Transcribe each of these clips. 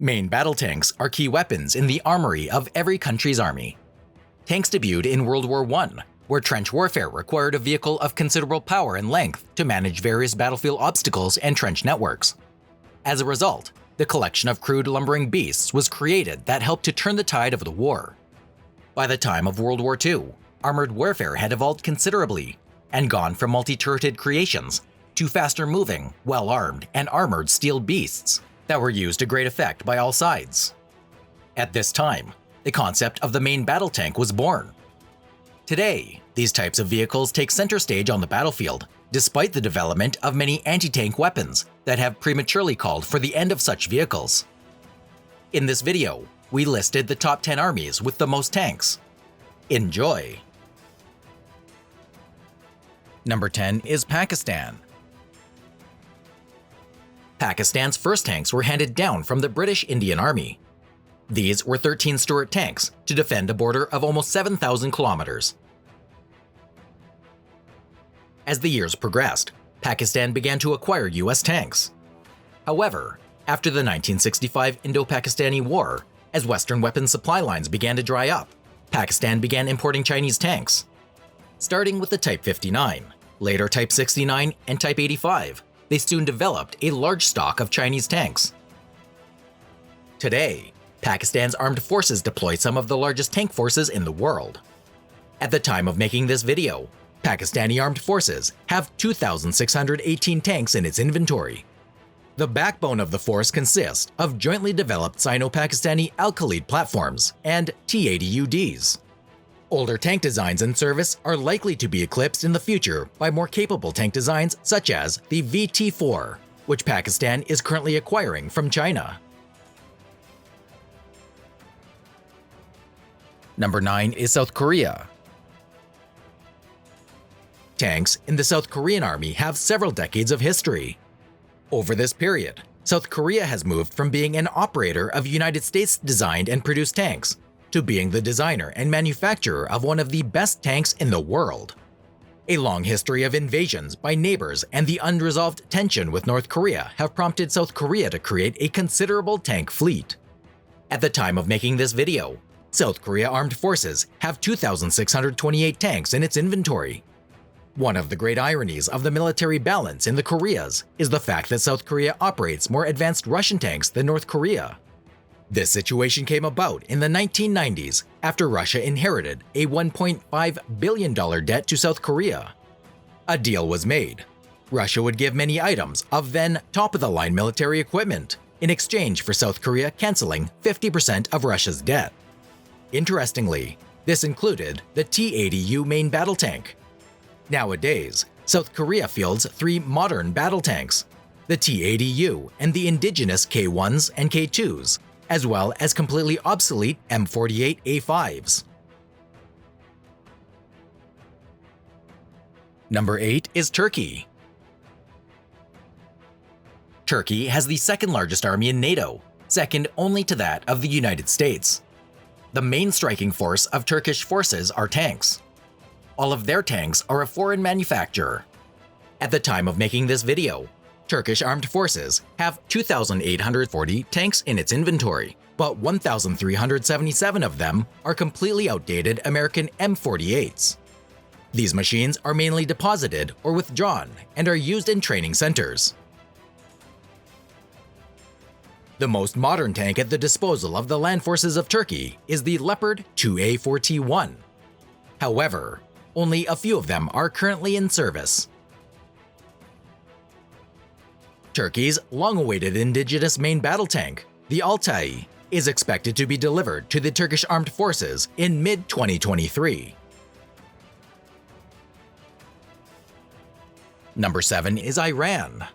Main battle tanks are key weapons in the armory of every country's army. Tanks debuted in World War I, where trench warfare required a vehicle of considerable power and length to manage various battlefield obstacles and trench networks. As a result, the collection of crude lumbering beasts was created that helped to turn the tide of the war. By the time of World War II, armored warfare had evolved considerably and gone from multi-turreted creations to faster-moving, well-armed, and armored steel beasts that were used to great effect by all sides. At this time, the concept of the main battle tank was born. Today, these types of vehicles take center stage on the battlefield, despite the development of many anti-tank weapons that have prematurely called for the end of such vehicles. In this video, we listed the top 10 armies with the most tanks. Enjoy! Number 10 is Pakistan. Pakistan's first tanks were handed down from the British Indian Army. These were 13 Stuart tanks to defend a border of almost 7,000 kilometers. As the years progressed, Pakistan began to acquire US tanks. However, after the 1965 Indo-Pakistani War, as Western weapons supply lines began to dry up, Pakistan began importing Chinese tanks. Starting with the Type 59, later Type 69 and Type 85, they soon developed a large stock of Chinese tanks. Today, Pakistan's armed forces deploy some of the largest tank forces in the world. At the time of making this video, Pakistani armed forces have 2,618 tanks in its inventory. The backbone of the force consists of jointly developed Sino-Pakistani Al-Khalid platforms and T-80UDs. Older tank designs in service are likely to be eclipsed in the future by more capable tank designs such as the VT-4, which Pakistan is currently acquiring from China. Number 9 is South Korea. Tanks in the South Korean Army have several decades of history. Over this period, South Korea has moved from being an operator of United States-designed and produced tanks to being the designer and manufacturer of one of the best tanks in the world. A long history of invasions by neighbors and the unresolved tension with North Korea have prompted South Korea to create a considerable tank fleet. At the time of making this video, South Korea Armed Forces have 2,628 tanks in its inventory. One of the great ironies of the military balance in the Koreas is the fact that South Korea operates more advanced Russian tanks than North Korea. This situation came about in the 1990s after Russia inherited a $1.5 billion debt to South Korea. A deal was made. Russia would give many items of then top-of-the-line military equipment in exchange for South Korea canceling 50% of Russia's debt. Interestingly, this included the T-80U main battle tank. Nowadays, South Korea fields 3 modern battle tanks, the T-80U and the indigenous K-1s and K-2s, as well as completely obsolete M48A5s. Number 8 is Turkey. Turkey has the second largest army in NATO, second only to that of the United States. The main striking force of Turkish forces are tanks. All of their tanks are of foreign manufacture. At the time of making this video, Turkish armed forces have 2,840 tanks in its inventory, but 1,377 of them are completely outdated American M48s. These machines are mainly deposited or withdrawn and are used in training centers. The most modern tank at the disposal of the land forces of Turkey is the Leopard 2A4T1. However, only a few of them are currently in service. Turkey's long-awaited indigenous main battle tank, the Altay, is expected to be delivered to the Turkish armed forces in mid-2023. Number 7 is Iran.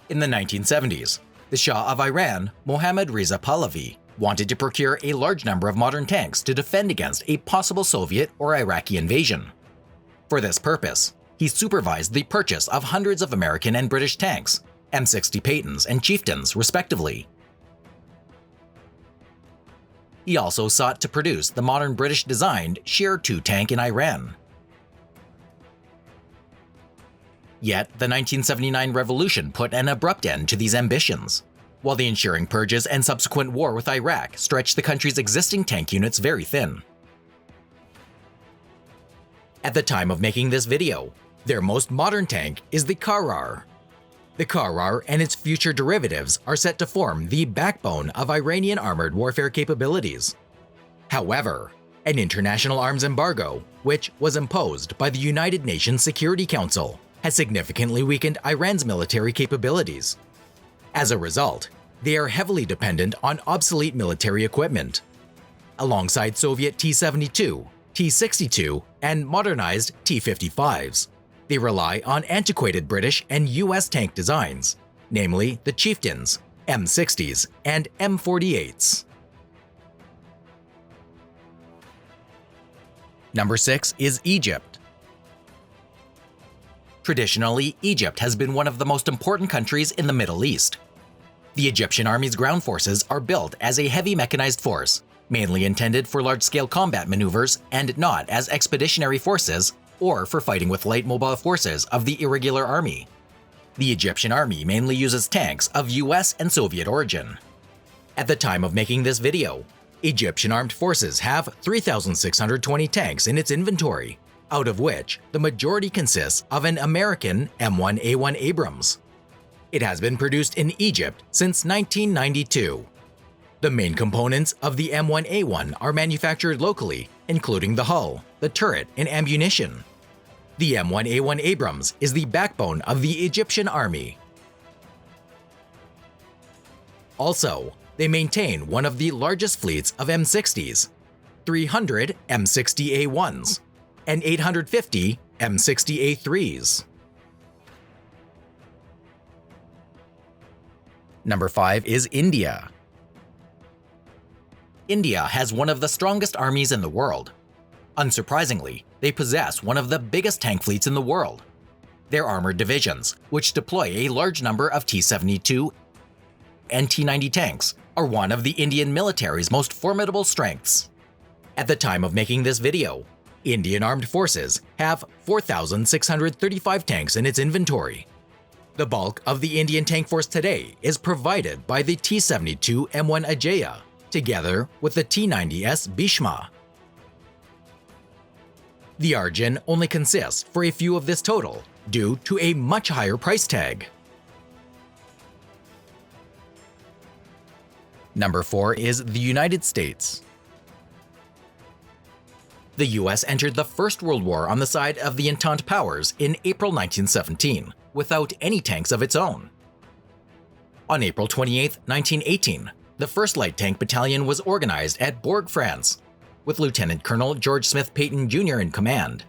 In the 1970s, the Shah of Iran, Mohammad Reza Pahlavi, wanted to procure a large number of modern tanks to defend against a possible Soviet or Iraqi invasion. For this purpose, he supervised the purchase of hundreds of American and British tanks, M60 Patons and Chieftains respectively. He also sought to produce the modern British-designed Sher 2 tank in Iran. Yet, the 1979 revolution put an abrupt end to these ambitions. while the ensuing purges and subsequent war with Iraq stretched the country's existing tank units very thin. At the time of making this video, their most modern tank is the Karar. The Karar and its future derivatives are set to form the backbone of Iranian armored warfare capabilities. However, an international arms embargo, which was imposed by the United Nations Security Council, has significantly weakened Iran's military capabilities. As a result, they are heavily dependent on obsolete military equipment. Alongside Soviet T-72, T-62, and modernized T-55s, they rely on antiquated British and US tank designs, namely the Chieftains, M60s, and M48s. Number 6 is Egypt. Traditionally, Egypt has been one of the most important countries in the Middle East. The Egyptian army's ground forces are built as a heavy mechanized force, mainly intended for large-scale combat maneuvers and not as expeditionary forces or for fighting with light mobile forces of the irregular army. The Egyptian army mainly uses tanks of US and Soviet origin. At the time of making this video, Egyptian armed forces have 3,620 tanks in its inventory, out of which the majority consists of an American M1A1 Abrams. It has been produced in Egypt since 1992. The main components of the M1A1 are manufactured locally, including the hull, the turret, and ammunition. The M1A1 Abrams is the backbone of the Egyptian army. Also, they maintain one of the largest fleets of M60s, 300 M60A1s, and 850 M60A3s. Number 5 is India. India has one of the strongest armies in the world. Unsurprisingly, they possess one of the biggest tank fleets in the world. Their armored divisions, which deploy a large number of T-72 and T-90 tanks, are one of the Indian military's most formidable strengths. At the time of making this video, Indian armed forces have 4,635 tanks in its inventory. The bulk of the Indian tank force today is provided by the T-72 M1 Ajaya, together with the T-90S Bhishma. The Arjun only consists for a few of this total due to a much higher price tag. Number 4 is the United States. The US entered the First World War on the side of the Entente Powers in April 1917, without any tanks of its own. On April 28, 1918, the 1st Light Tank Battalion was organized at Bourg, France, with Lieutenant Colonel George Smith Peyton Jr. in command.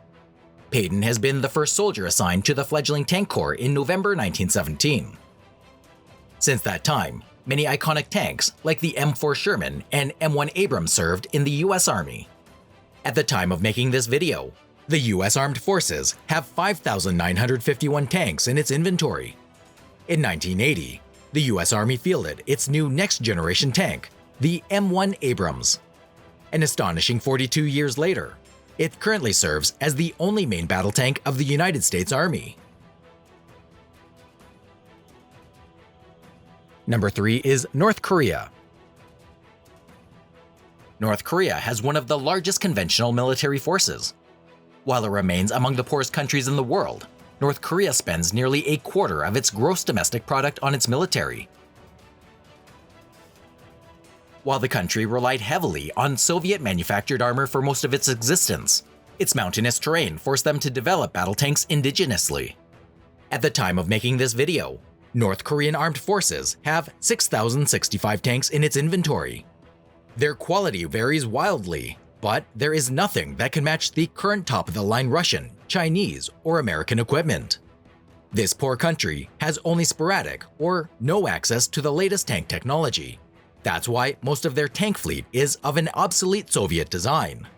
Peyton has been the first soldier assigned to the fledgling Tank Corps in November 1917. Since that time, many iconic tanks like the M4 Sherman and M1 Abrams served in the US Army. At the time of making this video, the US Armed Forces have 5,951 tanks in its inventory. In 1980, the US Army fielded its new next-generation tank, the M1 Abrams. An astonishing 42 years later, it currently serves as the only main battle tank of the United States Army. Number 3 is North Korea. North Korea has one of the largest conventional military forces. While it remains among the poorest countries in the world, North Korea spends nearly a quarter of its gross domestic product on its military. While the country relied heavily on Soviet-manufactured armor for most of its existence, its mountainous terrain forced them to develop battle tanks indigenously. At the time of making this video, North Korean armed forces have 6,065 tanks in its inventory. Their quality varies wildly, but there is nothing that can match the current top-of-the-line Russian, Chinese, or American equipment. This poor country has only sporadic or no access to the latest tank technology. That's why most of their tank fleet is of an obsolete Soviet design.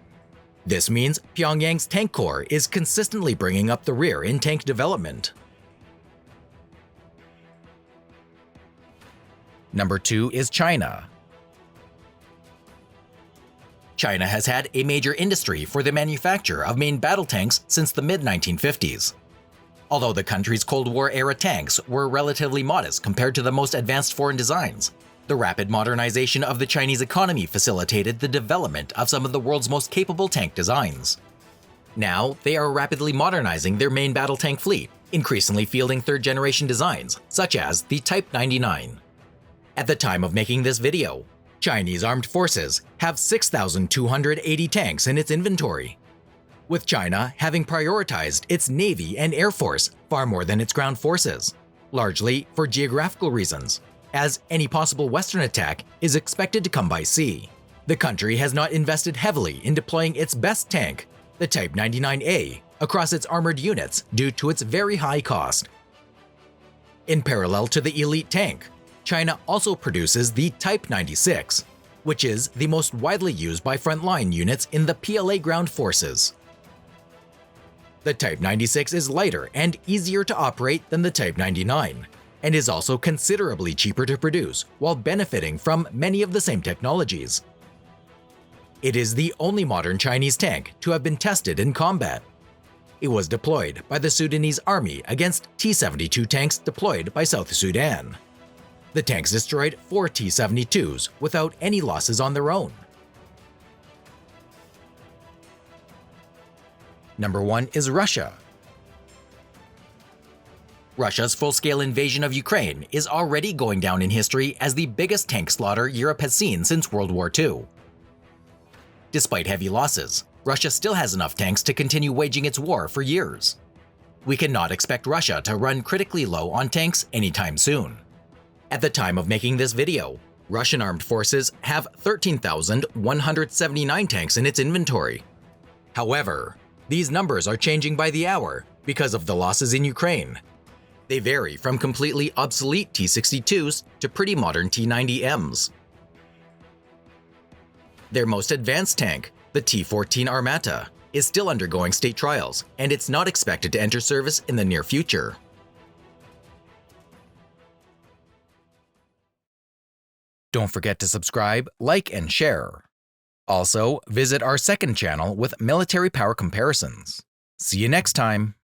This means Pyongyang's tank corps is consistently bringing up the rear in tank development. Number 2 is China. China has had a major industry for the manufacture of main battle tanks since the mid-1950s. Although the country's Cold War-era tanks were relatively modest compared to the most advanced foreign designs, the rapid modernization of the Chinese economy facilitated the development of some of the world's most capable tank designs. Now, they are rapidly modernizing their main battle tank fleet, increasingly fielding third-generation designs, such as the Type 99. At the time of making this video, Chinese armed forces have 6,280 tanks in its inventory, with China having prioritized its Navy and Air Force far more than its ground forces, largely for geographical reasons, as any possible Western attack is expected to come by sea. The country has not invested heavily in deploying its best tank, the Type 99A, across its armored units due to its very high cost. In parallel to the elite tank, China also produces the Type 96, which is the most widely used by frontline units in the PLA ground forces. The Type 96 is lighter and easier to operate than the Type 99, and is also considerably cheaper to produce while benefiting from many of the same technologies. It is the only modern Chinese tank to have been tested in combat. It was deployed by the Sudanese army against T-72 tanks deployed by South Sudan. The tanks destroyed 4 T-72s without any losses on their own. Number 1 is Russia. Russia's full-scale invasion of Ukraine is already going down in history as the biggest tank slaughter Europe has seen since World War II. Despite heavy losses, Russia still has enough tanks to continue waging its war for years. We cannot expect Russia to run critically low on tanks anytime soon. At the time of making this video, Russian armed forces have 13,179 tanks in its inventory. However, these numbers are changing by the hour because of the losses in Ukraine. They vary from completely obsolete T-62s to pretty modern T-90Ms. Their most advanced tank, the T-14 Armata, is still undergoing state trials, and it's not expected to enter service in the near future. Don't forget to subscribe, like, and share. Also, visit our second channel with military power comparisons. See you next time!